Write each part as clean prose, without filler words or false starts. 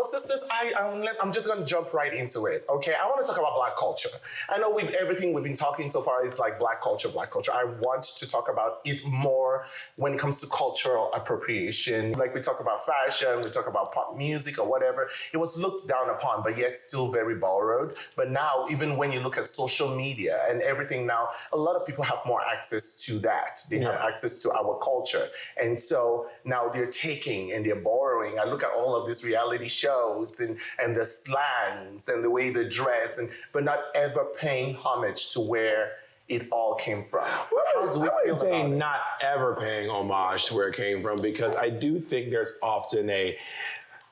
Well, sisters, I'm just going to jump right into it, okay? I want to talk about Black culture. I know everything we've been talking so far is like Black culture, Black culture. I want to talk about it more when it comes to cultural appropriation. Like we talk about fashion, we talk about pop music or whatever. It was looked down upon, but yet still very borrowed. But now, even when you look at social media and everything now, a lot of people have more access to that. They have access to our culture. And so now they're taking and they're borrowing. I look at all of these reality shows and the slangs and the way they dress, but not ever paying homage to where it all came from. How do we feel say about not ever paying homage to where it came from, because I do think there's often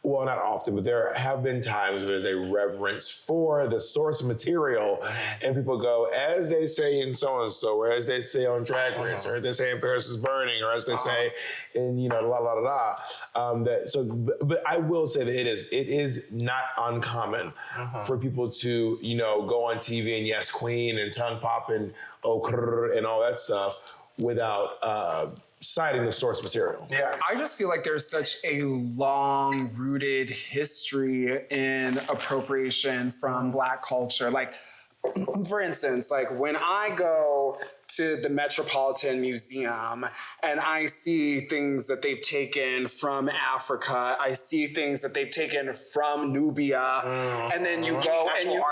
well, not often, but there have been times where there's a reverence for the source material, and people go, as they say in so-and-so, or as they say on Drag Race, or as they say in Paris is Burning, or as they say in, but I will say that it is not uncommon for people to, go on TV and yes, queen, and tongue pop, and and all that stuff without citing the source material. Yeah. I just feel like there's such a long-rooted history in appropriation from Black culture. Like, for instance, like when I go to the Metropolitan Museum and I see things that they've taken from Africa, I see things that they've taken from Nubia, and then you go and you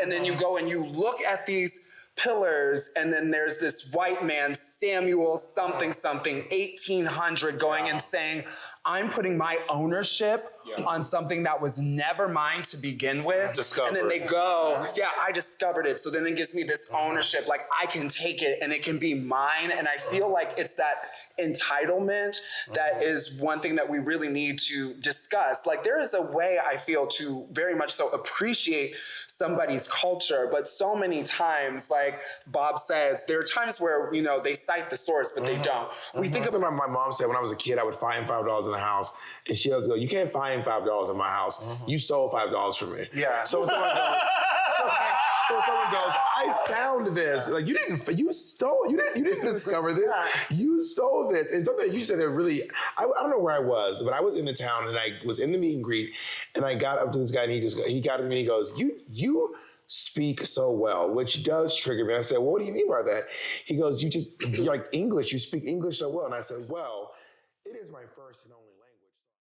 and then you go and you look at these pillars, and then there's this white man, Samuel something 1800, going and saying, I'm putting my ownership on something that was never mine to begin with. And then they go, I discovered it. So then it gives me this ownership, like I can take it and it can be mine. And I feel like it's that entitlement that is one thing that we really need to discuss. Like there is a way, I feel, to very much so appreciate somebody's culture, but so many times, like Bob says, there are times where, they cite the source, but they don't. We think about my mom said when I was a kid, I would find $5 in the house, and she always go, you can't find $5 in my house. You stole $5 from me. Yeah. So someone goes, I found this. Like you didn't discover this. You stole this. And something you said that really, I don't know where I was, but I was in the town and I was in the meet and greet, and I got up to this guy and he got to me and he goes, you speak so well, which does trigger me. I said, well, what do you mean by that? He goes, you're like English, you speak English so well. And I said, well, it is my first and only